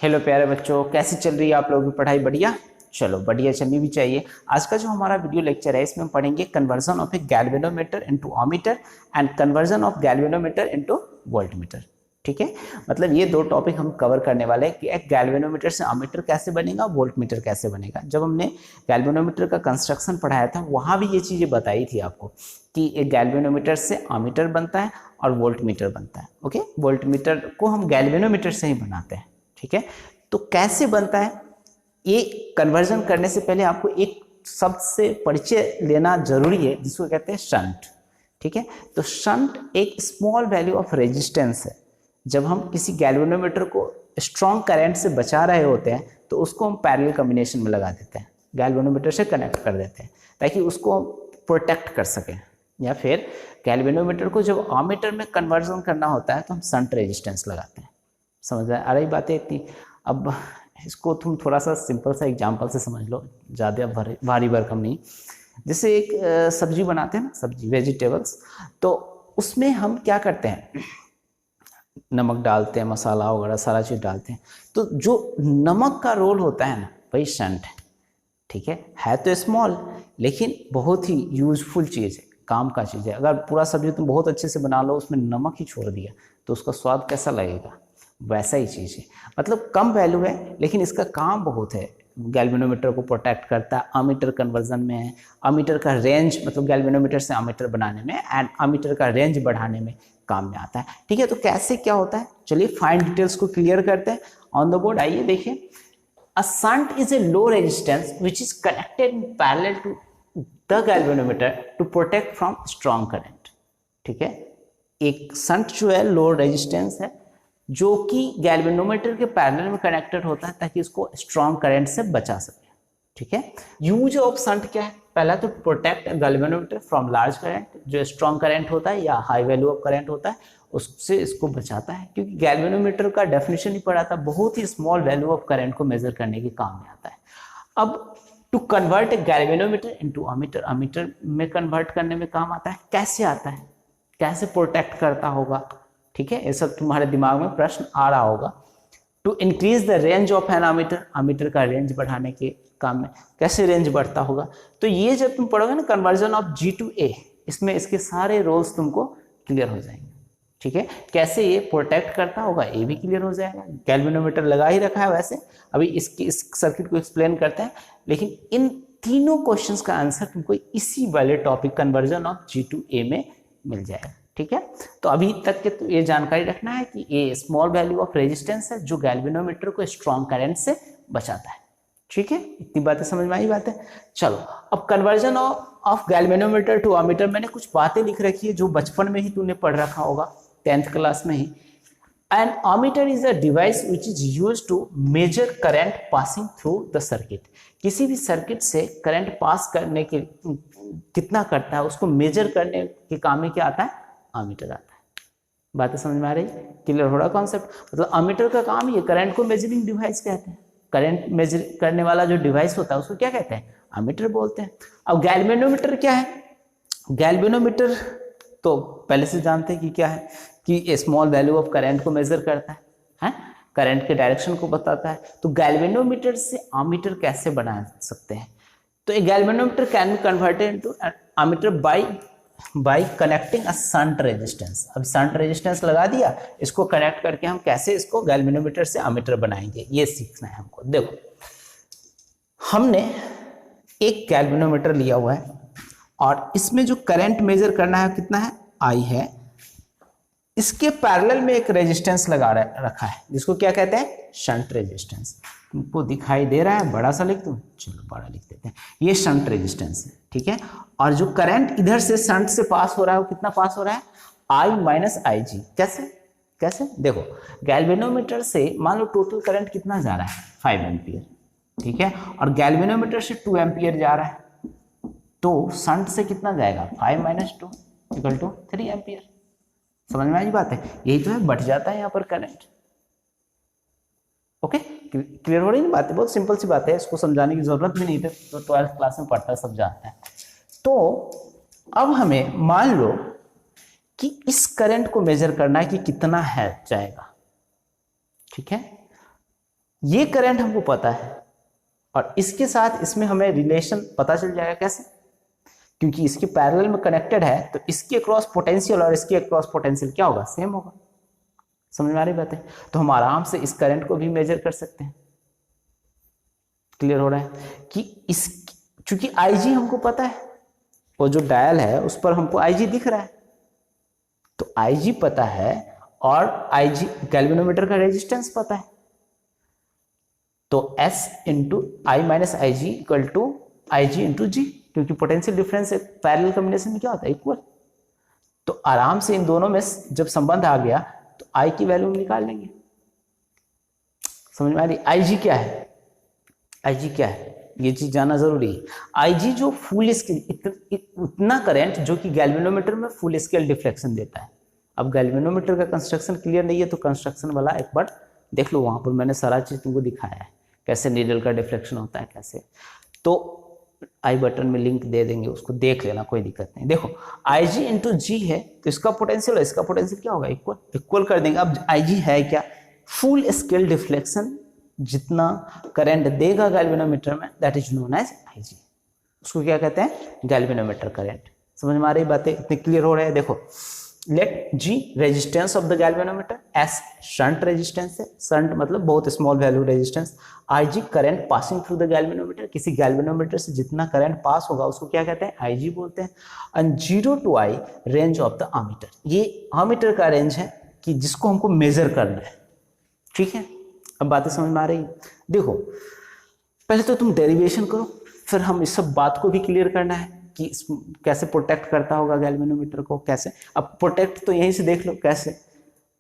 Hello प्यारे बच्चों, कैसी चल रही है आप लोगों की पढ़ाई? बढ़िया? चलो बढ़िया चलनी भी चाहिए। आज का जो हमारा वीडियो लेक्चर है इसमें हम पढ़ेंगे conversion of a galvanometer into ohmmeter and conversion of galvanometer into voltmeter. ठीक है, मतलब ये दो टॉपिक हम कवर करने वाले हैं कि एक गैल्वेनोमीटर से अमीटर कैसे बनेगा, वोल्टमीटर कैसे बनेगा। जब हमने गैल्वेनोमीटर का कंस्ट्रक्शन पढ़ाया था वहां भी ये चीजें बताई थी आपको कि एक गैल्वेनोमीटर से अमीटर बनता है और वोल्टमीटर बनता है। ओके, वोल्टमीटर को हम गैल्वेनोमीटर से ही बनाते हैं। ठीक है, तो कैसे बनता है ये कन्वर्जन करने से पहले आपको एक शब्द से परिचय लेना जरूरी है जिसको कहते हैं शंट। ठीक है, तो शंट एक स्मॉल वैल्यू ऑफ रेजिस्टेंस है। जब हम किसी गैल्वेनोमीटर को स्ट्रॉन्ग करंट से बचा रहे होते हैं तो उसको हम पैरेलल कॉम्बिनेशन में लगा देते हैं, गैल्वेनोमीटर से कनेक्ट कर देते हैं ताकि उसको प्रोटेक्ट कर सकें। या फिर गैल्वेनोमीटर को जब अमीटर में कन्वर्जन करना होता है तो हम शंट रेजिस्टेंस लगाते हैं। समझ आ रही बातें इतनी? अब इसको तुम थोड़ा सा सिंपल सा एग्जांपल से समझ लो, ज़्यादा भारी भरकम नहीं। जैसे एक सब्जी बनाते हैं ना, सब्जी वेजिटेबल्स, तो उसमें हम क्या करते हैं, नमक डालते हैं, मसाला वगैरह सारा चीज़ डालते हैं। तो जो नमक का रोल होता है ना वही शंट है। ठीक है तो स्मॉल लेकिन बहुत ही यूजफुल चीज़ है, काम का चीज़ है। अगर पूरा सब्जी तुम बहुत अच्छे से बना लो, उसमें नमक ही छोड़ दिया तो उसका स्वाद कैसा लगेगा? वैसा ही चीज़ है। मतलब कम वैल्यू है लेकिन इसका काम बहुत है। गैल्वेनोमीटर को प्रोटेक्ट करता है, अमीटर कन्वर्जन में है, अमीटर का रेंज मतलब गैल्वेनोमीटर से अमीटर बनाने में एंड अमीटर का रेंज बढ़ाने में काम में आता है। ठीक है, तो कैसे क्या होता है, चलिए फाइन डिटेल्स को क्लियर करते हैं। ऑन द बोर्ड आइए देखिए। A shunt is a low resistance which is connected in parallel to the galvanometer to protect from strong current। ठीक है, एक शंट जो है लो रेजिस्टेंस है जो कि गैल्वेनोमीटर के पैरेलल में कनेक्टेड होता है ताकि इसको स्ट्रॉन्ग करंट से बचा सके। ठीक है, यूज ऑफ शंट क्या है? पहला तो protect galvanometer from large current, जो स्ट्रॉन्ग करंट होता है या हाई वैल्यू ऑफ करंट होता है उससे इसको बचाता है, क्योंकि गैल्वेनोमीटर का डेफिनेशन ही पढ़ा था, बहुत ही स्मॉल वैल्यू ऑफ करंट को मेजर करने के काम में आता है। अब to convert galvanometer into ammeter, ammeter में कन्वर्ट करने में काम आता है। कैसे आता है, कैसे प्रोटेक्ट करता होगा? ठीक है, ये सब तुम्हारे दिमाग में प्रश्न आ रहा होगा। To increase the range of an ammeter, ammeter का रेंज बढ़ाने के काम में कैसे रेंज बढ़ता होगा? तो ये जब तुम पढ़ोगे ना conversion of G to A, इसमें इसके सारे रोल्स तुमको क्लियर हो जाएंगे। ठीक है, कैसे ये प्रोटेक्ट करता होगा ये भी क्लियर हो जाएगा। गैल्वेनोमीटर लगा ही रखा है वैसे, अभी इस सर्किट को एक्सप्लेन करते हैं, लेकिन इन तीनों क्वेश्चंस का आंसर तुमको इसी वाले topic conversion of G to A में मिल जाएगा। ठीक है, तो अभी तक के तो ये जानकारी रखना है कि ये स्मॉल वैल्यू ऑफ रेजिस्टेंस है जो गैल्वेनोमीटर को स्ट्रॉन्ग करंट से बचाता है। ठीक है, इतनी बातें समझ में आई बात है। चलो अब conversion of galvanometer to ammeter, मैंने कुछ बातें लिख रखी है जो बचपन में ही तूने पढ़ रखा होगा 10th क्लास में ही। An ammeter is a device which is used to measure current passing through the circuit. किसी भी सर्किट से करंट पास करने के कितना करता है उसको मेजर करने के काम में क्या आता है? अमीटर आता है। बातें समझ में आ रही? क्लियर हो रहा कॉन्सेप्ट? मतलब अमीटर का काम ये करंट को मेजरिंग डिवाइस कहते हैं। करंट मेजर करने वाला जो डिवाइस होता है उसको क्या कहते हैं? अमीटर बोलते हैं। अब गैल्वेनोमीटर क्या है? गैल्वेनोमीटर तो पहले से जानते हैं कि क्या है, कि स्मॉल वैल्यू ऑफ करंट को मेजर करता है, करंट के डायरेक्शन को बताता है। तो गैल्वेनोमीटर से अमीटर कैसे बना सकते हैं? तो एक galvanometer can be converted into ammeter bye connecting a shunt resistance. अब शंट रेजिस्टेंस लगा दिया, इसको कनेक्ट करके हम कैसे इसको गैल्वेनोमीटर से अमीटर बनाएंगे ये सीखना है हमको। देखो हमने एक गैल्वेनोमीटर लिया हुआ है और इसमें जो करंट मेजर करना है कितना है? I है। इसके पैरेलल में एक रेजिस्टेंस लगा रखा है जिसको क्या कहते हैं? Shunt resistance. तुमको दिखाई दे रहा है? बड़ा सा लिख दूं? चलो बड़ा लिख देते हैं, ये शंट रेजिस्टेंस है। ठीक है, और जो करंट इधर से शंट से पास हो रहा है वो कितना पास हो रहा है? I minus IG। कैसे कैसे? देखो गैल्वेनोमीटर से मान लो टोटल करंट कितना जा रहा है? 5 एम्पियर। ठीक है, और गैल्वेनोमीटर से 2 एम्पियर जा रहा है, तो शंट से कितना जाएगा? 5 माइनस 2 इक्वल टू 3 एम्पियर। समझ में आई बात है? यही तो है, बढ़ जाता है यहाँ पर करंट। ओके, क्लियर हो रही है बात है? बहुत सिंपल सी बात है, इसको समझाने की जरूरत भी नहीं थी, तो 12th क्लास में पढ़ता सब जानता है। तो अब हमें मान लो कि इस करंट को मेजर करना है कि कितना है जाएगा। ठीक है, ये करंट हमको पता है और इसके साथ इसमें हमें रिलेशन पता चल जाएगा। कैसे? क्योंकि इसके पैरेलल में कनेक्टेड है तो इसके अक्रॉस पोटेंशियल और इसके अक्रॉस पोटेंशियल क्या होगा? सेम होगा। समझ में आ रही बात है? तो हम आराम से इस करंट को भी मेजर कर सकते हैं। क्लियर हो रहा है कि इस, चूंकि IG हमको पता है, वो जो डायल है उस पर हमको IG दिख रहा है, तो IG पता है और IG गैल्वेनोमीटर का रेजिस्टेंस पता है, तो S into I minus I G equal to I G into G, क्योंकि पोटेंशियल डिफरेंस पैरेलल कॉम्बिनेशन में क्या होता है? इक्वल। तो आराम से इन दोनों में जब संबंध आ गया तो I की वैल्यू निकाल लेंगे। समझ में आ रही? IG क्या है? IG क्या है ये चीज जानना जरूरी है। IG जो फुल स्केल, उतना करंट जो कि गैल्वेनोमीटर में फुल स्केल डिफ्लेक्शन देता है। अब गैल्वेनोमीटर का कंस्ट्रक्शन क्लियर नहीं है तो कंस्ट्रक्शन वाला एक बार देख लो, वहां पर मैंने सारा चीज तुमको दिखाया है कैसे नीडल का डिफ्लेक्शन होता है कैसे। तो आई बटन में लिंक दे देंगे, उसको देख लेना, कोई दिक्कत नहीं। देखो IG इंटू जी है तो इसका पोटेंशियल और इसका पोटेंशियल क्या होगा? इक्वल। इक्वल कर देंगे। अब IG है क्या? फुल स्केल डिफ्लेक्शन जितना करंट देगा गैल्वेनोमीटर में, that is known as IG। उसको क्या कहते हैं? Galvanometer current. समझ में आ रही बातें? इतने क्लियर हो रहे हैं? देखो, let G resistance of the galvanometer, S shunt resistance है, शंट मतलब बहुत small value resistance, IG current passing through the galvanometer, किसी गैल्वेनोमीटर से जितना करंट पास होगा उसको क्या कहते हैं? IG बोलते हैं। And 0 to I range of the ammeter, ये आमीटर का रेंज है कि जिसको हमको मेजर करना है। ठीक है, अब बातें समझ में आ रही? देखो पहले तो तुम डेरिवेशन करो, फिर हम इस सब बात को भी क्लियर करना है कि कैसे प्रोटेक्ट करता होगा गैल्वेनोमीटर को, कैसे। अब प्रोटेक्ट तो यहीं से देख लो कैसे।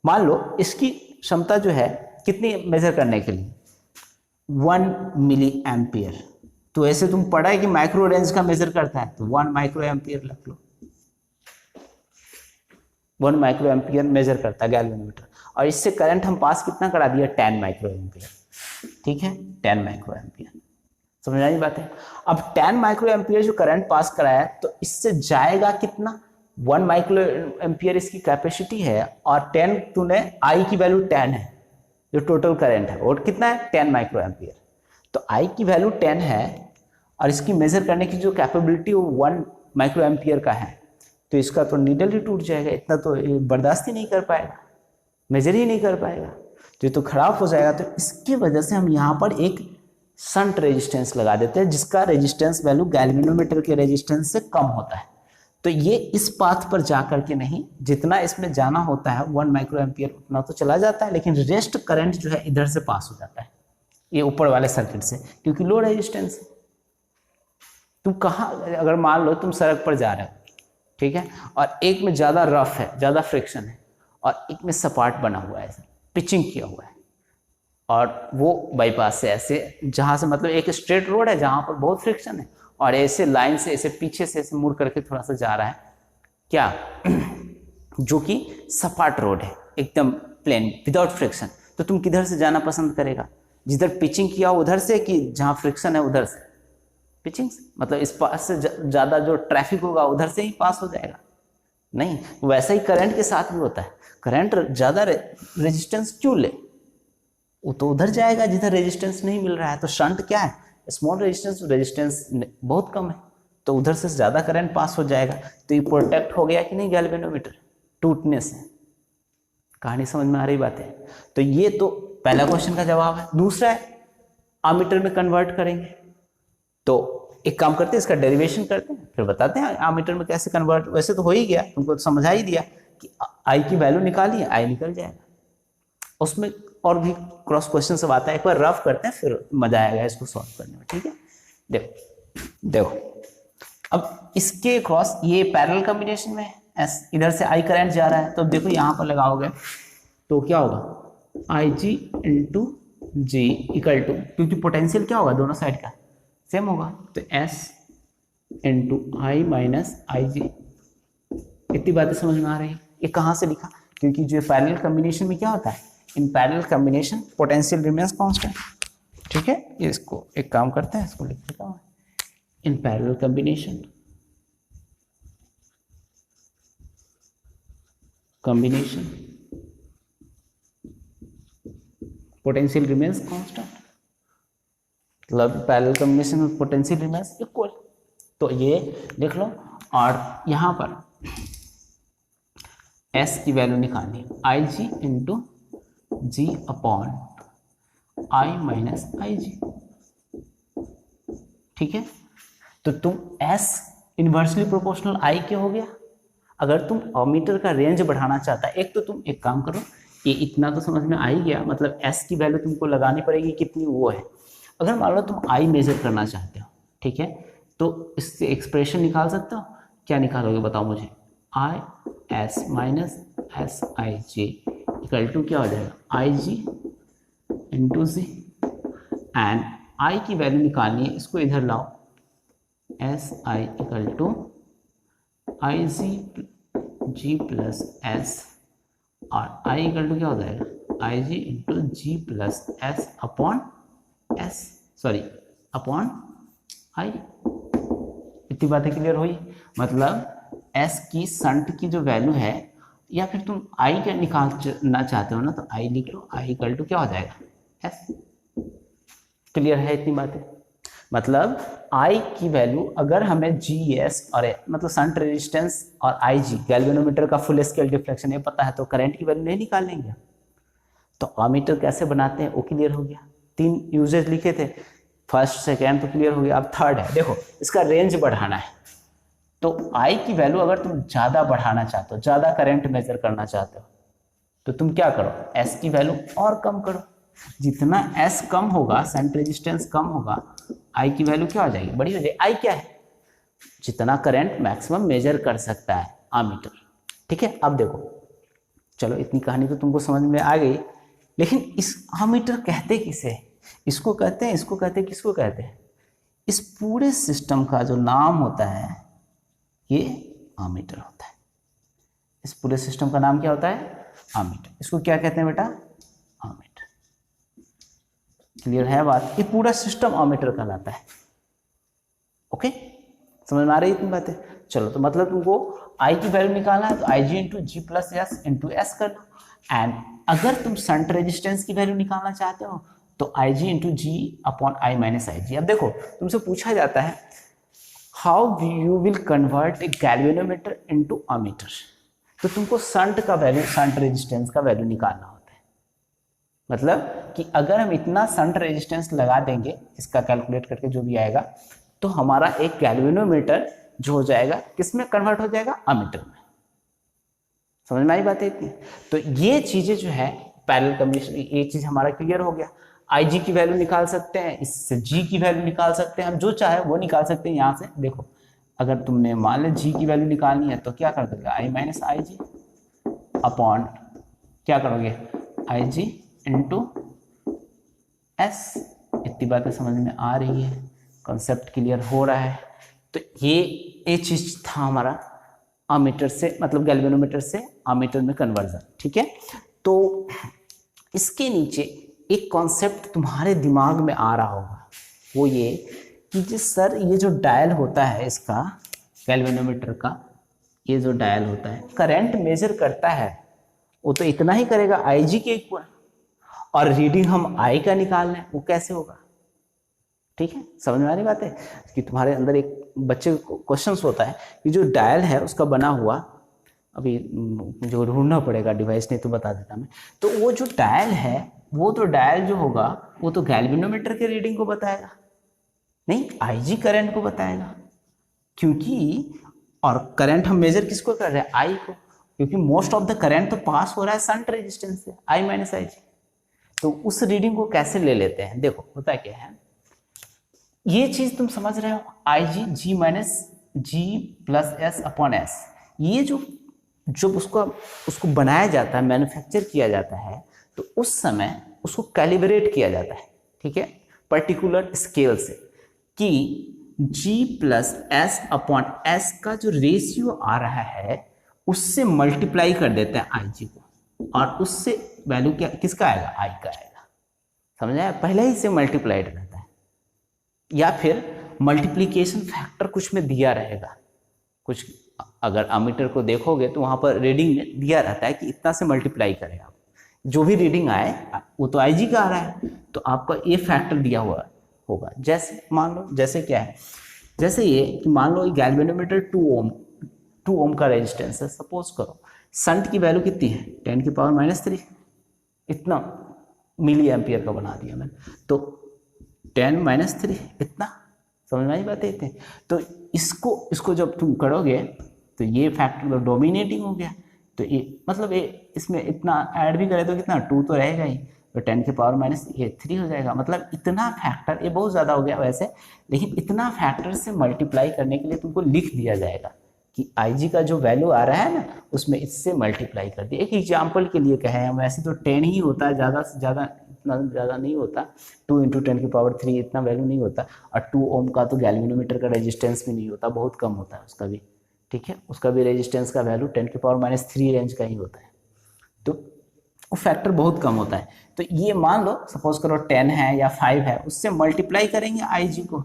मान लो इसकी क्षमता जो है कितनी मेजर करने के लिए? 1 मिली एम्पियर। तो ऐसे तुम पढ़ा है कि माइक्रो रेंज का मेजर करता है, तो 1 माइक्रो एम्पियर रख लो। 1 माइक्रो एम्पियर मेजर करता है गैल्वेनोमीटर, और इससे करंट हम पास कितना करा दिया? 10 माइक्रो एम्पियर। ठीक है, 10 माइक्रो एम्पियर। समझ आई बात है? अब 10 माइक्रो एम्पियर जो करंट पास कराया तो इससे जाएगा कितना? 1 माइक्रो एम्पियर इसकी कैपेसिटी है और 10 तूने I की वैल्यू 10 है, जो टोटल करंट है वो कितना है? 10 माइक्रो एम्पियर। तो I की वैल्यू 10 है और इसकी मेजर करने की जो कैपेबिलिटी वो 1 माइक्रो एम्पियर का है, तो इसका तो नीडल ही टूट जाएगा, इतना तो बर्दाश्त ही नहीं कर पाएगा, मेजर ही नहीं कर पाएगा, तो ये तो खराब हो जाएगा। तो इसकी वजह से हम यहाँ पर एक शंट रेजिस्टेंस लगा देते हैं जिसका रेजिस्टेंस वैल्यू गैल्वेनोमीटर के रेजिस्टेंस से कम होता है। तो ये इस पाथ पर जा करके नहीं, जितना इसमें जाना होता है 1 माइक्रो एम्पियर उतना तो चला जाता है, लेकिन रेस्ट करंट जो है इधर से पास हो जाता है, ये ऊपर वाले सर्किट से, क्योंकि लो रेजिस्टेंस है। तुम कहाँ, अगर मान लो तुम सड़क पर जा रहे हो, ठीक है, और एक में ज़्यादा रफ है, ज़्यादा फ्रिक्शन है, और एक में सपाट बना हुआ है, पिचिंग किया हुआ है, और वो बाईपास से ऐसे, जहाँ से मतलब एक स्ट्रेट रोड है जहाँ पर बहुत फ्रिक्शन है, और ऐसे लाइन से ऐसे पीछे से ऐसे मुड़ करके थोड़ा सा जा रहा है क्या जो कि सपाट रोड है, एकदम प्लेन विदाउट फ्रिक्शन, तो तुम किधर से जाना पसंद करेगा? जिधर पिचिंग किया उधर से, कि जहाँ फ्रिक्शन है उधर से? पिचिंग से, मतलब इस पास से ज़्यादा जो ट्रैफिक होगा उधर से ही पास हो जाएगा? नहीं, वैसा ही करंट के साथ भी होता है। करंट ज़्यादा रेजिस्टेंस क्यों ले? वो तो उधर जाएगा जिधर रेजिस्टेंस नहीं मिल रहा है। तो शंट क्या है? स्मॉल रेजिस्टेंस, रेजिस्टेंस बहुत कम है, तो उधर से ज़्यादा करंट पास हो जाएगा। तो ये प्रोटेक्ट हो गया कि नहीं गैल्वेनोमीटर टूटने से? कहानी समझ में आ रही बात है? तो ये तो पहला क्वेश्चन का जवाब है। दूसरा है आमीटर में कन्वर्ट करेंगे, तो एक काम करते हैं, इसका डेरिवेशन करते हैं, फिर बताते हैं आमीटर में कैसे कन्वर्ट। वैसे तो हो ही गया, तुमको तो समझा ही दिया कि आई की वैल्यू निकालिए, आई निकल जाएगा। उसमें और भी क्रॉस क्वेश्चन सब आता है, एक बार रफ करते हैं फिर मजा आएगा इसको सॉल्व करने में। ठीक है, देखो देखो, अब इसके क्रॉस ये पैरेलल कॉम्बिनेशन में एस, इधर से आई करंट जा रहा है, तो देखो यहाँ पर लगाओगे तो क्या होगा? आई G into ji equal to, क्योंकि पोटेंशियल क्या होगा दोनों साइड का सेम होगा, तो S into I minus I जी। इतनी बातें समझ में आ रही है? ये कहाँ से लिखा? क्योंकि जो पैरेलल कॉम्बिनेशन में क्या होता है, in parallel combination potential remains constant. ठीक है, इसको एक काम करते हैं, इसको लिख देता हूँ, in parallel combination potential remains constant. मतलब पैरेलल कॉम्बिनेशन में पोटेंशियल रिमेन्स इक्वल। तो ये लिख लो। और यहाँ पर S की वैल्यू निकालनी है, I G into G upon I minus I G. ठीक है, तो तुम S इनवर्सली प्रोपोर्शनल I के हो गया। अगर तुम अमीटर का रेंज बढ़ाना चाहता है, एक तो तुम एक काम करो, ये इतना तो समझ में आ ही गया, मतलब S की वैल्यू तुमको लगानी पड़ेगी कितनी वो है। अगर मान लो तुम I मेजर करना चाहते हो, ठीक है, तो इससे एक्सप्रेशन निकाल सकते हो। क्या निकालोगे बताओ मुझे, I S minus S I G equal to क्या हो जाएगा, I G into ji. And I की वैल्यू निकालनी है, इसको इधर लाओ, S I equal to I G plus S, और आई इक्वल टू क्या हो जाएगा, I G into G plus S upon S, sorry upon I. इतनी बातें क्लियर हुई। मतलब एस की संट की जो वैल्यू है, या फिर तुम आई का निकालना चाहते हो ना, तो आई लिख लो, आई इक्वल टू क्या हो जाएगा, एस। क्लियर है इतनी बातें। मतलब I की वैल्यू अगर हमें GS और मतलब संट रेजिस्टेंस और IG गैल्वेनोमीटर का फुल स्केल डिफ्लेक्शन ये पता है, तो करंट की वैल्यू नहीं निकाल लेंगे। तो अमीटर कैसे बनाते हैं वो क्लियर हो गया। 3 यूजेज लिखे थे, फर्स्ट सेकेंड तो क्लियर हो गया। अब थर्ड है, देखो इसका रेंज बढ़ाना है। तो I की वैल्यू अगर तुम ज़्यादा बढ़ाना चाहते हो, ज़्यादा करंट मेजर करना चाहते हो, तो तुम क्या करो, S की वैल्यू और कम करो। जितना S कम होगा, संट रेजिस्टेंस कम होगा, I की वैल्यू क्या हो जाएगी, बड़ी हो जाएगी। I क्या है, जितना करंट मैक्सिमम मेजर कर सकता है अमीटर। ठीक है, अब देखो, चलो इतनी कहानी तो तुमको समझ में आ गई, लेकिन इस अमीटर कहते किसे, इसको कहते हैं, इसको कहते हैं, किसको कहते हैं, इस पूरे सिस्टम का जो नाम होता है ये अमीटर होता है। इस पूरे सिस्टम का नाम क्या होता है, अमीटर। इसको क्या कहते हैं बेटा, अमीटर। क्लियर है बात, ये पूरा सिस्टम अमीटर कहलाता है। ओके, समझ में आ रही है इतनी बातें। चलो, तो मतलब तुमको आई की वैल्यू निकालना है, तो I G into G plus S into S करना। एंड अगर तुम संट रेजिस्टेंस की वैल्यू निकालना चाहते हो, तो I G into G upon I minus I G. अब देखो तुमसे पूछा जाता है, how you will convert a galvanometer into ammeter. तो तुमको संट का वैल्यू, संट रेजिस्टेंस का वैल्यू निकालना होता है। मतलब कि अगर हम इतना संट रेजिस्टेंस लगा देंगे, इसका कैलकुलेट करके जो भी आएगा, तो हमारा एक गैल्वेनोमीटर जो हो जाएगा किसमें कन्वर्ट हो जाएगा, अमीटर में। समझ में आई बात है इतनी। तो ये चीजें जो है पैरेलल कॉम्बिनेशन, ये चीज हमारा क्लियर हो गया। आई जी की वैल्यू निकाल सकते हैं, इससे जी की वैल्यू निकाल सकते हैं, हम जो चाहे वो निकाल सकते हैं। यहाँ से देखो, अगर तुमने मान लो जी की वैल्यू निकालनी है, तो क्या कर दोगे, आई माइनस आई जी अपॉन क्या करोगे, आई जी इंटू एस। इतनी बातें समझ में आ रही है, कॉन्सेप्ट क्लियर हो रहा है। तो ये चीज था हमारा अमीटर से, मतलब गैल्वेनोमीटर से अमीटर में कन्वर्जन। ठीक है, तो इसके नीचे एक कॉन्सेप्ट तुम्हारे दिमाग में आ रहा होगा, वो ये कि जी सर, ये जो डायल होता है इसका गैल्वेनोमीटर का, ये जो डायल होता है करंट मेजर करता है, वो तो इतना ही करेगा आई जी के इक्वल, और रीडिंग हम आई का निकालना है, वो कैसे होगा। ठीक है, समझ में आ रही बात है कि तुम्हारे अंदर एक बच्चे को क्वेश्चन होता है कि जो डायल है उसका बना हुआ, अभी मुझे ढूंढना पड़ेगा डिवाइस, नहीं तो बता देता मैं। तो वो जो डायल है, वो तो डायल जो होगा वो तो गैल्वेनोमीटर के रीडिंग को बताएगा, नहीं आईजी करंट को बताएगा। क्योंकि और करंट हम मेजर किसको कर रहे हैं, आई को, क्योंकि मोस्ट ऑफ द करंट तो पास हो रहा है संट रेजिस्टेंस से, आई माइनस आई जी। तो उस रीडिंग को कैसे ले लेते हैं, देखो होता क्या है, ये चीज तुम समझ रहे हो, आई जी जी माइनस जी प्लस एस अपॉन एस। ये जो उसको बनाया जाता है, मैन्युफैक्चर किया जाता है, तो उस समय उसको कैलिब्रेट किया जाता है, ठीक है, पर्टिकुलर स्केल से, कि G plus S upon S का जो रेशियो आ रहा है उससे मल्टीप्लाई कर देते हैं आई जी को, और उससे वैल्यू क्या किसका आएगा, आई का आएगा। समझ आया, पहले ही से मल्टीप्लाइड रहता है, या फिर मल्टीप्लीकेशन फैक्टर कुछ में दिया रहेगा। कुछ अगर अमीटर को देखोगे तो वहां पर रीडिंग में दिया रहता है कि इतना से मल्टीप्लाई करें आप, जो भी रीडिंग आए वो तो आई जी का आ रहा है, तो आपका ये फैक्टर दिया हुआ होगा। जैसे मान लो, जैसे क्या है, जैसे ये कि मान लो गैल्वेनोमीटर 2 ओम का रेजिस्टेंस है, सपोज करो संट की वैल्यू कितनी है 10⁻³ इतना मिली एम्पियर का बना दिया मैंने, तो 10⁻³ इतना, समझ में आई बात है। तो इसको जब तुम करोगे तो ये फैक्टर तो डोमिनेटिंग हो गया, तो ये मतलब ये इसमें इतना ऐड भी करे तो कितना 2 तो रहेगा ही, तो 10⁻³ हो जाएगा। मतलब इतना फैक्टर, ये बहुत ज़्यादा हो गया वैसे, लेकिन इतना फैक्टर से मल्टीप्लाई करने के लिए तुमको लिख दिया जाएगा कि IG का जो वैल्यू आ रहा है ना उसमें इससे मल्टीप्लाई कर दिया। एक एग्जाम्पल के लिए कहे हम, वैसे तो 10 ही होता है, ज़्यादा से ज़्यादा इतना ज़्यादा नहीं होता, 2 × 10⁻³ इतना वैल्यू नहीं होता। और 2 ओम का तो गैल्वेनोमीटर का रेजिस्टेंस भी नहीं होता, बहुत कम होता है उसका भी, ठीक है, उसका भी रेजिस्टेंस का वैल्यू 10⁻³ रेंज का ही होता है, तो वो फैक्टर बहुत कम होता है। तो ये मान लो सपोज करो 10 है या 5 है, उससे मल्टीप्लाई करेंगे IG को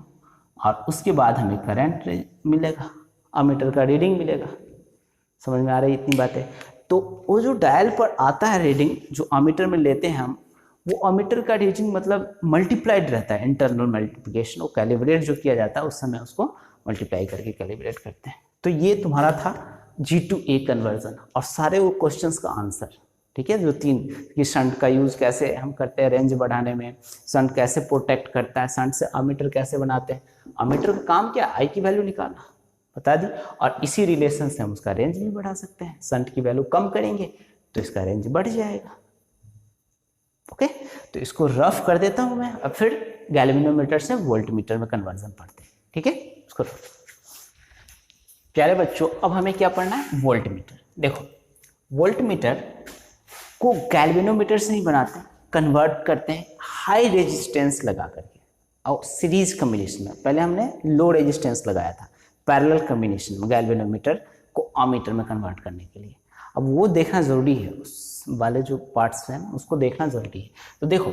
और उसके बाद हमें करंट मिलेगा, अमीटर का रीडिंग मिलेगा। समझ में आ रही है इतनी बातें। तो वो जो डायल पर आता है रीडिंग जो अमीटर में लेते हैं हम, वो अमीटर का रीडिंग मतलब मल्टीप्लाइड रहता है, इंटरनल मल्टीप्लिकेशन, वो कैलिब्रेट जो किया जाता है उस समय उसको मल्टीप्लाई करके कैलिब्रेट करते हैं। तो ये तुम्हारा था G to A कन्वर्जन और सारे वो क्वेश्चंस का आंसर, ठीक है, जो 3 कि शंट का यूज़ कैसे हम करते हैं रेंज बढ़ाने में, शंट कैसे प्रोटेक्ट करता है, शंट से अमीटर कैसे बनाते हैं, अमीटर का काम क्या, आई की वैल्यू निकालना, बता दी, और इसी रिलेशन से हम उसका रेंज भी बढ़ा सकते हैं। शंट की वैल्यू कम करेंगे तो इसका रेंज बढ़ जाएगा। ओके, तो इसको रफ कर देता हूं मैं, अब फिर गैल्वेनोमीटर से वोल्टमीटर में कन्वर्जन पढ़ते हैं, ठीक है। इसको प्यारे बच्चों, अब हमें क्या पढ़ना है, वोल्टमीटर। देखो वोल्टमीटर को गैल्वेनोमीटर से ही बनाते हैं, कन्वर्ट करते हैं हाई रेजिस्टेंस लगा करके और सीरीज कम्बिनेशन में। पहले हमने लो रेजिस्टेंस लगाया था, पैरेलल कम्बिनेशन में गैल्वेनोमीटर को अमीटर में कन्वर्ट करने के लिए। अब वो देखना ज़रूरी है, उस वाले जो पार्ट्स हैं उसको देखना ज़रूरी है। तो देखो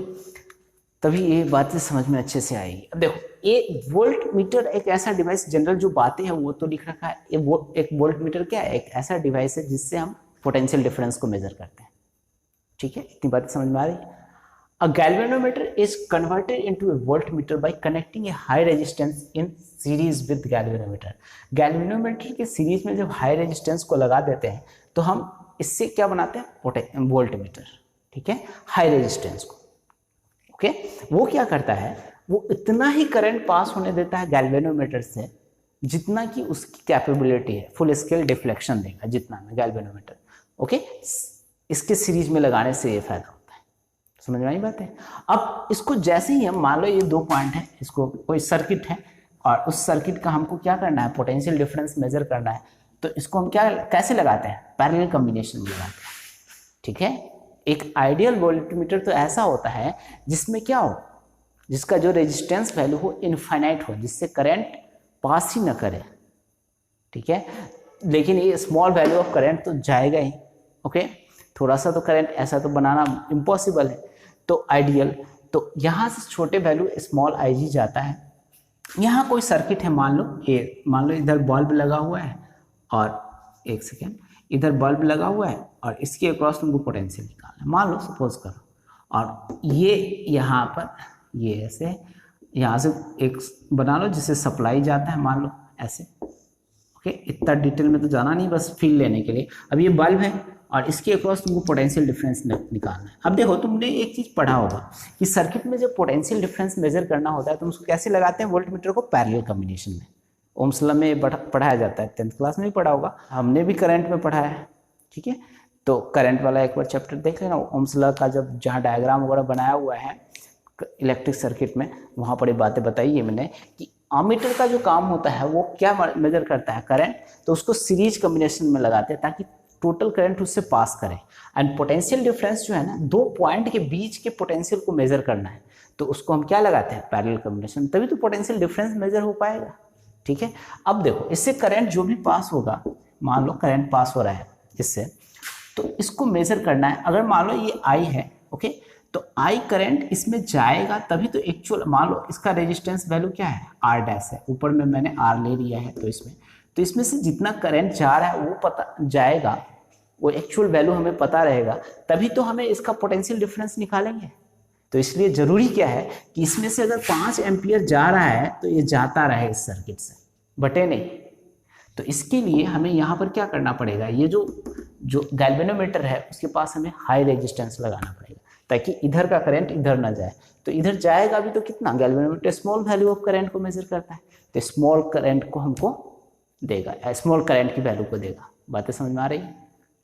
तभी ये बातें समझ में अच्छे से आएगी। अब देखो ये वोल्टमीटर एक ऐसा डिवाइस, जनरल जो बातें हैं वो तो लिख रखा है, एक वोल्टमीटर क्या है, एक ऐसा डिवाइस है जिससे हम पोटेंशियल डिफरेंस को मेजर करते हैं, ठीक है, इतनी बातें समझ में आ रही है। A galvanometer is converted into a voltmeter by connecting a high resistance in series with galvanometer. galvanometer के सीरीज में जब हाई रेजिस्टेंस को लगा देते हैं तो हम इससे क्या बनाते हैं, वोल्टमीटर, ठीक है, हाई रेजिस्टेंस को। ओके, वो क्या करता है, वो इतना ही करंट पास होने देता है गैल्वेनोमीटर से जितना कि उसकी कैपेबिलिटी है, फुल स्केल डिफ्लेक्शन देगा जितना में गैल्वेनोमीटर। ओके, इसके सीरीज में लगाने से ये फायदा होता है। समझ में आई बात है। अब इसको जैसे ही हम मान लो ये 2 पॉइंट है, इसको कोई सर्किट है और उस सर्किट का हमको क्या करना है, पोटेंशियल डिफरेंस मेजर करना है, तो इसको हम क्या कैसे लगाते हैं, पैरेलल कॉम्बिनेशन में लगाते हैं, ठीक है। एक आइडियल वोल्टमीटर तो ऐसा होता है जिसमें क्या हो, जिसका जो रेजिस्टेंस वैल्यू हो इनफाइनाइट हो, जिससे करंट पास ही ना करे, ठीक है। लेकिन ये स्मॉल वैल्यू ऑफ करंट तो जाएगा ही, ओके, थोड़ा सा तो करंट ऐसा तो बनाना इम्पॉसिबल है, तो आइडियल, तो यहाँ से छोटे वैल्यू स्मॉल IG जाता है। यहाँ कोई सर्किट है, मान लो इधर बल्ब लगा हुआ है और एक सेकेंड इधर बल्ब लगा हुआ है और इसके अक्रॉस तुमको पोटेंशियल निकालना है, मान लो सपोज करो, और ये यहाँ पर ये ऐसे यहाँ से एक बना लो जिससे सप्लाई जाता है, मान लो ऐसे, ओके, इतना डिटेल में तो जाना नहीं, बस फील लेने के लिए। अब ये बल्ब है और इसके अक्रॉस तुमको पोटेंशियल डिफरेंस निकालना है। अब देखो तुमने एक चीज़ पढ़ा होगा कि सर्किट में जब पोटेंशियल डिफरेंस मेजर करना होता है तो उसको कैसे लगाते हैं, वोल्टमीटर को पैरेलल कॉम्बिनेशन में। ओम्स लॉ में पढ़ाया जाता है, 10th क्लास में भी पढ़ा होगा, हमने भी करंट में पढ़ा है, ठीक है। तो करंट वाला एक बार चैप्टर देख लेना, ओम्स लॉ का जब जहाँ डायग्राम वगैरह बनाया हुआ है इलेक्ट्रिक सर्किट में, वहाँ पर ये बातें बताई है मैंने कि अमीटर का जो काम होता है वो क्या मेजर करता है, करंट, तो उसको सीरीज कॉम्बिनेशन में लगाते हैं ताकि टोटल करंट उससे पास करें। एंड पोटेंशियल डिफरेंस जो है ना, 2 पॉइंट के बीच के पोटेंशियल को मेजर करना है, तो उसको हम क्या लगाते हैं, पैरेलल कॉम्बिनेशन, तभी तो पोटेंशियल डिफरेंस मेजर हो पाएगा, ठीक है। अब देखो इससे करंट जो भी पास होगा, मान लो करंट पास हो रहा है इससे, तो इसको मेजर करना है। अगर मान लो ये I है, ओके, तो I करंट इसमें जाएगा तभी तो एक्चुअल, मान लो इसका रेजिस्टेंस वैल्यू क्या है, R' है, ऊपर में मैंने R ले लिया है, तो इसमें से जितना करंट जा रहा है वो पता जाएगा, वो एक्चुअल वैल्यू हमें पता रहेगा, तभी तो हमें इसका पोटेंशियल डिफरेंस निकालेंगे। तो इसलिए जरूरी क्या है कि इसमें से अगर 5 एम्पियर जा रहा है तो ये जाता रहे इस सर्किट से, बटे नहीं। तो इसके लिए हमें यहाँ पर क्या करना पड़ेगा, ये जो गैल्वेनोमीटर है उसके पास हमें हाई रेजिस्टेंस लगाना पड़ेगा ताकि इधर का करंट इधर ना जाए। तो इधर जाएगा भी तो कितना, galvanometer small value of current को मेजर करता है, तो स्मॉल करंट को हमको देगा, स्मॉल करंट की वैल्यू को देगा। बातें समझ में आ रही है,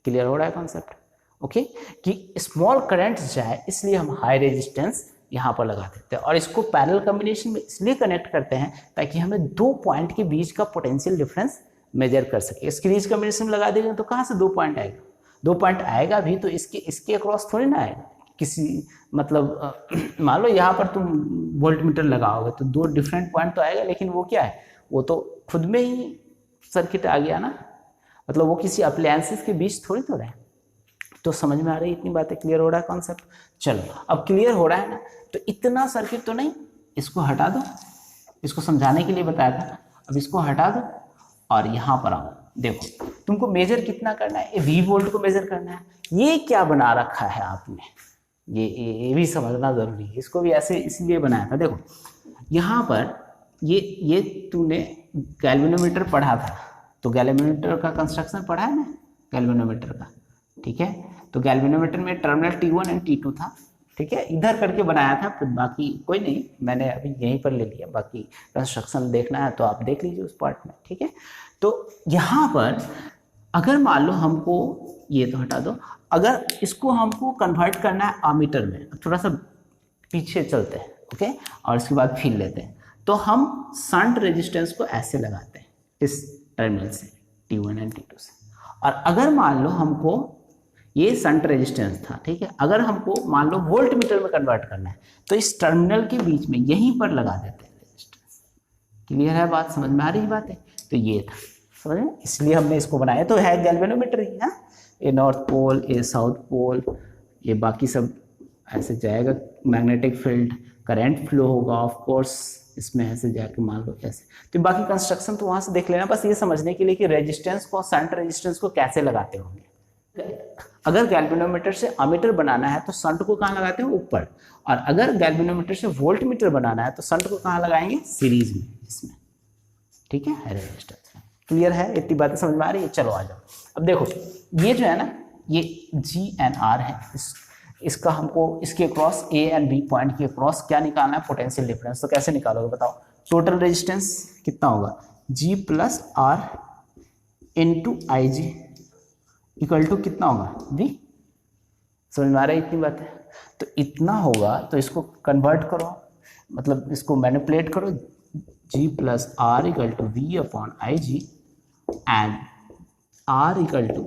क्लियर हो रहा है कॉन्सेप्ट? ओके, कि स्मॉल करंट जाए इसलिए हम हाई रेजिस्टेंस यहाँ पर लगा देते हैं, और इसको पैरेलल कॉम्बिनेशन में इसलिए कनेक्ट करते हैं ताकि हमें 2 पॉइंट के बीच का पोटेंशियल डिफरेंस मेजर कर सके। सीरीज कॉम्बिनेशन में लगा देंगे तो कहाँ से 2 पॉइंट आएगा, 2 पॉइंट आएगा भी तो इसके अक्रॉस थोड़ी ना आएगा किसी, मतलब मान लो यहाँ पर तुम वोल्ट मीटर लगाओगे तो 2 डिफरेंट पॉइंट तो आएगा, लेकिन वो क्या है, वो तो खुद में ही सर्किट आ गया ना, मतलब वो किसी अप्लायंसेस के बीच थोड़ी तो रहे। तो समझ में आ रही है इतनी बातें, क्लियर हो रहा है कॉन्सेप्ट? चलो अब क्लियर हो रहा है ना, तो इतना सर्किट तो नहीं, इसको हटा दो, इसको समझाने के लिए बताया था, अब इसको हटा दो और यहाँ पर आओ। देखो तुमको मेजर कितना करना है, V वोल्ट को मेजर करना है। ये क्या बना रखा है आपने, ये भी समझना जरूरी है, इसको भी ऐसे इसलिए बनाया था। देखो यहाँ पर ये तूने गैल्वेनोमीटर पढ़ा था, तो गैल्वेनोमीटर का कंस्ट्रक्शन पढ़ा है ना, गैल्वेनोमीटर का, ठीक है। तो गैल्वेनोमीटर में टर्मिनल T1 एंड T2 था, ठीक है, इधर करके बनाया था, फिर बाकी कोई नहीं, मैंने अभी यहीं पर ले लिया, बाकी कंस्ट्रक्शन देखना है तो आप देख लीजिए उस पार्ट में, ठीक है। तो यहाँ पर अगर मान लो हमको, ये तो हटा दो, अगर इसको हमको कन्वर्ट करना है आमीटर में, थोड़ा सा पीछे चलते हैं, ओके, और इसके बाद फील लेते हैं, तो हम शंट रेजिस्टेंस को ऐसे लगाते हैं इस टर्मिनल से, T1 एंड T2 से। और अगर मान लो हमको ये शंट रेजिस्टेंस था, ठीक है, अगर हमको मान लो वोल्ट मीटर में कन्वर्ट करना है तो इस टर्मिनल के बीच में यहीं पर लगा देते हैं रेजिस्टेंस। क्लियर है बात, समझ में आ रही बात है? तो ये था, समझ में, इसलिए हमने इसको बनाया। तो है गैल्वेनोमीटर ही ना, ये नॉर्थ पोल, ये साउथ पोल, ये बाकी सब ऐसे जाएगा, मैग्नेटिक फील्ड, करंट फ्लो होगा ऑफ कोर्स, इसमें ऐसे जाके मान लो ऐसे। तो बाकी कंस्ट्रक्शन तो वहां से देख लेना, बस ये समझने के लिए कि रेजिस्टेंस को, शंट रेजिस्टेंस को कैसे लगाते होंगे। अगर गैल्वेनोमीटर से अमीटर बनाना है तो शंट को कहाँ लगाते हैं, ऊपर, और अगर गैल्वेनोमीटर से वोल्ट मीटर बनाना है तो शंट को कहाँ लगाएंगे, सीरीज में, इसमें, ठीक है, रेजिस्टेंस में। क्लियर है, इतनी बातें समझ में आ रही है? चलो आ जाओ। अब देखो ये जो है ना, ये G एंड R है, इसका हमको इसके cross A and B point के क्रॉस क्या निकालना है, पोटेंशियल डिफरेंस। तो कैसे निकालोगे बताओ? टोटल रेजिस्टेंस कितना होगा, G plus R into IG equal to कितना होगा, V। समझ में आ रहा है इतनी बात है? तो इतना होगा, तो इसको कन्वर्ट करो, मतलब इसको मैनिपुलेट करो, G plus R equal to V upon IG and R equal to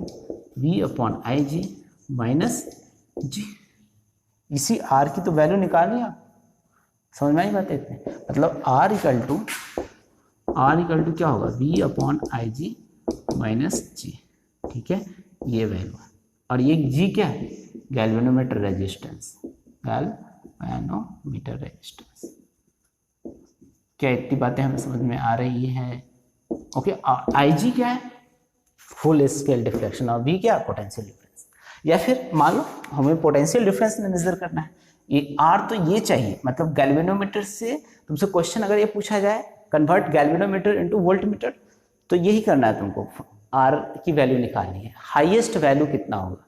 V upon IG minus G। इसी R की तो वैल्यू निकालनी है, समझ में आई बात है इतने, मतलब R इक्वल टू क्या होगा, V upon IG minus G, ठीक है, ये वैल्यू। और ये G क्या है, गैल्वेनोमीटर रेजिस्टेंस, गैल्वेनोमीटर रेजिस्टेंस। क्या इतनी बातें हमें समझ में आ रही है? ओके, IG क्या है, फुल स्केल डिफ्लेक्शन, और V क्या, पोटेंशियल डिफरेंस। या फिर मान लो हमें पोटेंशियल डिफरेंस मेजर करना है, ये R तो ये चाहिए, मतलब गैल्वेनोमीटर से तुमसे क्वेश्चन अगर ये पूछा जाए convert galvanometer into volt meter, तो यही करना है तुमको, R की वैल्यू निकालनी है, हाईएस्ट वैल्यू कितना होगा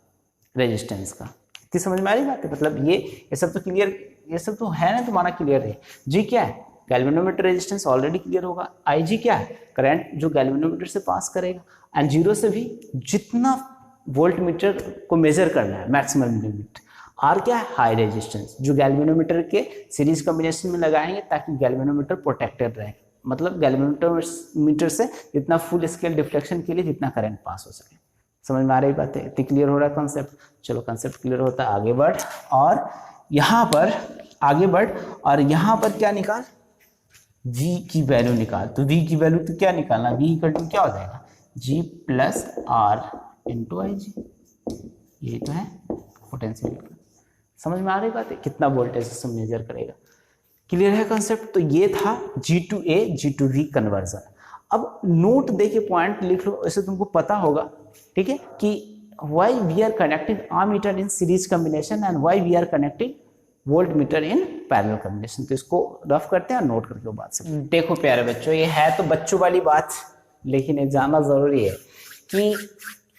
रेजिस्टेंस का। इतनी समझ में आ रही बात है? मतलब ये सब तो क्लियर, ये सब तो है ना तुम्हारा क्लियर है। G क्या है, गैल्वेनोमीटर रेजिस्टेंस ऑलरेडी क्लियर होगा। IG क्या है, करंट जो गैल्वेनोमीटर से पास करेगा, एंड 0 से भी जितना वोल्ट मीटर को मेजर करना है मैक्सिमम लिमिट। R क्या है, हाई रेजिस्टेंस, जो गैल्वेनोमीटर के सीरीज कॉम्बिनेशन में लगाएंगे ताकि गैल्वेनोमीटर प्रोटेक्टेड रहे, मतलब गैल्वेनोमीटर से जितना फुल स्केल डिफ्लेक्शन के लिए जितना करंट पास हो सके। समझ में आ रही बात है? इतनी क्लियर हो रहा है कॉन्सेप्ट? चलो कंसेप्ट क्लियर होता है, आगे बढ़, और यहाँ पर आगे बढ़, और यहाँ पर क्या निकाल, V की वैल्यू निकाल। तो V की वैल्यू तो क्या निकालना, V इक्वल टू क्या हो जाएगा, G plus R into IG, ये तो है पोटेंशियल। समझ में आ रही बात है? कितना वोल्टेज से मेजर करेगा। क्लियर है कॉन्सेप्ट? तो ये था G to A G to V conversion. अब नोट दे के पॉइंट लिख लो, ऐसे तुमको पता होगा, ठीक है, कि why we are connecting ammeter in series combination and why we are connecting volt meter in parallel combination. तो इसको रफ करते हैं और नोट करके बात से। देखो प्यारे बच्चों, ये है तो बच्चों वाली बात, लेकिन ये जानना जरूरी है कि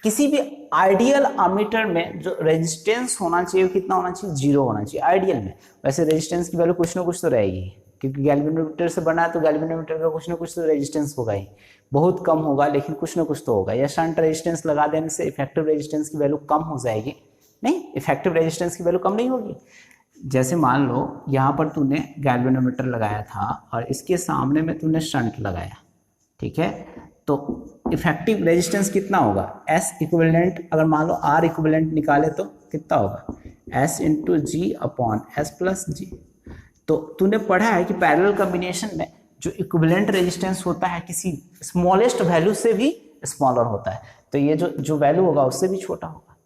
किसी भी आइडियल अमीटर में जो रेजिस्टेंस होना चाहिए वो कितना होना चाहिए, 0 होना चाहिए आइडियल में। वैसे रेजिस्टेंस की वैल्यू कुछ ना कुछ तो रहेगी, क्योंकि गैल्वेनोमीटर से बना है तो गैल्वेनोमीटर का कुछ ना कुछ तो रेजिस्टेंस होगा ही, बहुत कम होगा लेकिन कुछ ना कुछ तो होगा। या शंट रेजिस्टेंस लगा देने से इफेक्टिव रेजिस्टेंस की वैल्यू कम हो जाएगी? नहीं, इफेक्टिव रेजिस्टेंस की वैल्यू कम नहीं होगी। जैसे मान लो यहाँ पर तूने गैल्वेनोमीटर लगाया था और इसके सामने में तूने शंट लगाया, ठीक है, तो इफेक्टिव रेजिस्टेंस कितना होगा, S इक्विवेलेंट, अगर मान लो R इक्विवेलेंट निकाले तो कितना होगा, S into G upon S plus जी। तो तूने पढ़ा है कि पैरेलल कॉम्बिनेशन में जो इक्विवेलेंट रेजिस्टेंस होता है किसी स्मॉलेस्ट वैल्यू से भी स्मॉलर होता है, तो ये जो वैल्यू होगा उससे भी छोटा होगा।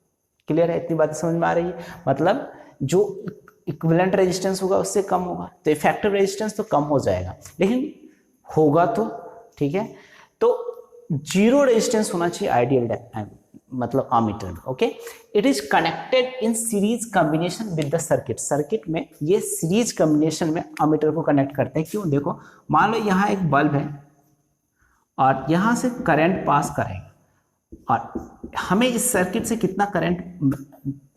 क्लियर है? इतनी बात समझ में आ रही है? मतलब जो इक्विवेलेंट रेजिस्टेंस होगा उससे कम होगा, तो इफेक्टिव रेजिस्टेंस तो कम हो जाएगा, लेकिन होगा तो ठीक है। तो 0 रेजिस्टेंस होना चाहिए आइडियल मतलब अमीटर में। Okay, it is connected in series combination with the circuit. Circuit में ये सीरीज कॉम्बिनेशन में अमीटर को कनेक्ट करते हैं। क्यों? देखो, मान लो यहाँ एक बल्ब है और यहाँ से करंट पास करेगा और हमें इस सर्किट से कितना करंट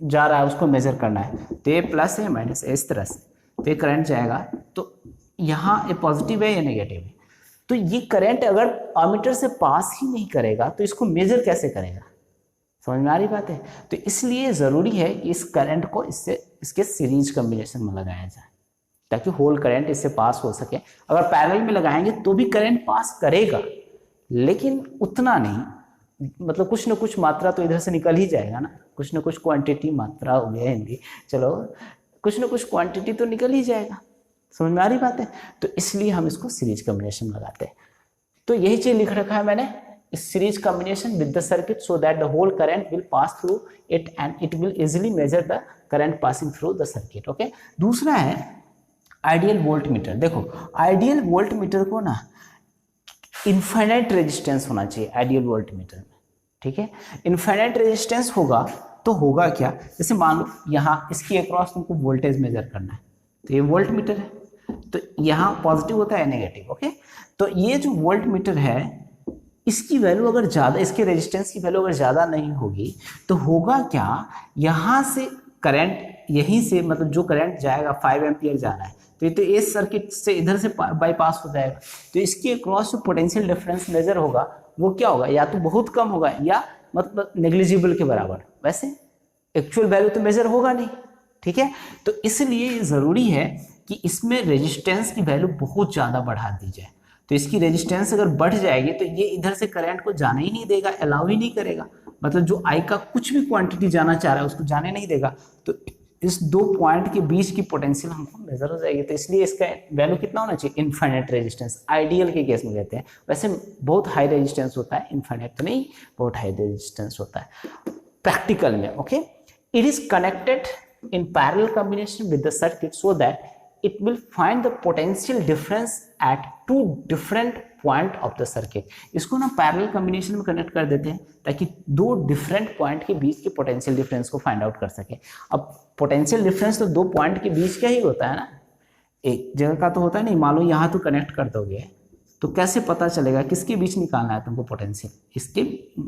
जा रहा है उसको मेजर करना है। तो ये प्लस है माइनस है, इस तरह से तो ये करंट जाएगा, तो यहाँ ये पॉजिटिव है या नेगेटिव है। तो ये करंट अगर अमीटर से पास ही नहीं करेगा तो इसको मेजर कैसे करेगा? समझ में आ रही बात है? तो इसलिए ज़रूरी है कि इस करंट को इसके सीरीज कॉम्बिनेशन में लगाया जाए ताकि होल करंट इससे पास हो सके। अगर पैरेलल में लगाएंगे तो भी करंट पास करेगा, लेकिन उतना नहीं, मतलब कुछ ना कुछ मात्रा तो इधर से निकल ही जाएगा ना, कुछ ना कुछ क्वांटिटी, मात्रा हो गया हिंदी, चलो कुछ ना कुछ क्वांटिटी तो निकल ही जाएगा। समझ में आ रही बात है? तो इसलिए हम इसको सीरीज कॉम्बिनेशन में लगाते हैं। तो यही चीज लिख रखा है मैंने, series combination with the circuit so that the whole current will pass through it and it will easily measure the current passing through the circuit. Okay, दूसरा है आइडियल वोल्ट मीटर। देखो, आइडियल वोल्ट मीटर को ना infinite resistance होना चाहिए ideal volt meter में, ठीक है। इनफाइनाइट रेजिस्टेंस होगा तो होगा क्या, जैसे मान लो यहाँ इसकी अक्रॉस तुमको वोल्टेज मेजर करना है, तो ये वोल्ट मीटर है, तो यहाँ पॉजिटिव होता है नेगेटिव। ओके, तो ये जो वोल्ट मीटर है इसकी वैल्यू अगर ज़्यादा, इसके रेजिस्टेंस की वैल्यू अगर ज़्यादा नहीं होगी तो होगा क्या, यहाँ से करंट, यहीं से मतलब जो करंट जाएगा 5 एम्पियर जा रहा है, तो ये तो इस सर्किट से इधर से बाईपास हो जाएगा, तो इसके अक्रॉस जो पोटेंशियल डिफरेंस मेजर होगा वो क्या होगा, या तो बहुत कम होगा या मतलब नेग्लिजिबल के बराबर। वैसे एक्चुअल वैल्यू तो मेजर होगा नहीं, ठीक है। तो इसलिए ज़रूरी है कि इसमें रेजिस्टेंस की वैल्यू बहुत ज़्यादा बढ़ा दी जाए। तो इसकी रेजिस्टेंस अगर बढ़ जाएगी तो ये इधर से करंट को जाने ही नहीं देगा, अलाउ ही नहीं करेगा, मतलब जो आई का कुछ भी क्वांटिटी जाना चाह रहा है उसको जाने नहीं देगा। तो इस दो पॉइंट के बीच की पोटेंशियल हमको मेजर हो जाएगी। तो इसलिए इसका वैल्यू कितना होना चाहिए, इनफाइनाइट रेजिस्टेंस आइडियल के केस में कहते हैं। वैसे बहुत हाई रेजिस्टेंस होता है, इनफाइनाइट तो नहीं, बहुत हाई रेजिस्टेंस होता है प्रैक्टिकल में। Okay, it is connected in parallel combination with the circuit so that it will find the potential difference at two different point of the circuit। इसको ना पैरेलल कॉम्बिनेशन में connect कर देते हैं ताकि दो डिफरेंट पॉइंट के बीच के पोटेंशियल डिफरेंस को फाइंड आउट कर सके। अब पोटेंशियल डिफरेंस तो दो पॉइंट के बीच का ही होता है ना, एक जगह का तो होता है नहीं। मान लो यहाँ तो कनेक्ट कर दोगे तो कैसे पता चलेगा किसके बीच निकालना है तुमको पोटेंशियल, इसके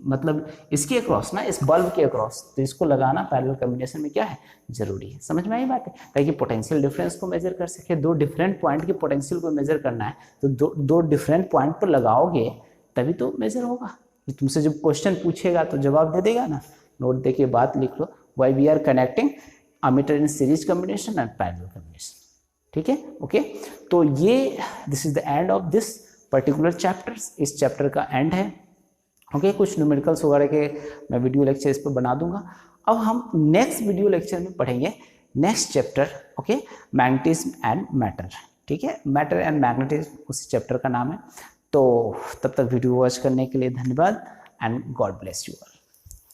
मतलब इसके अक्रॉस ना, इस बल्ब के अक्रॉस। तो इसको लगाना पैरेलल कॉम्बिनेशन में क्या है, जरूरी है। समझ में आई बात है? ताकि पोटेंशियल डिफरेंस को मेजर कर सके, दो डिफरेंट पॉइंट के पोटेंशियल को मेजर करना है तो दो डिफरेंट पॉइंट पर लगाओगे तभी तो मेजर होगा। तुमसे जब क्वेश्चन पूछेगा तो जवाब दे देगा ना, नोट दे के बात लिख लो, why we are connecting ammeter in series combination and parallel combination, ठीक है। ओके, तो ये this is the end of this particular chapters, इस चैप्टर का एंड है। ओके, कुछ न्यूमेरिकल्स वगैरह के मैं वीडियो लेक्चर इस पर बना दूंगा। अब हम नेक्स्ट वीडियो लेक्चर में पढ़ेंगे next chapter, okay, magnetism and matter, ठीक है। मैटर एंड मैग्नेटिज्म उसी चैप्टर का नाम है। तो तब तक वीडियो वॉच करने के लिए धन्यवाद and God bless you all.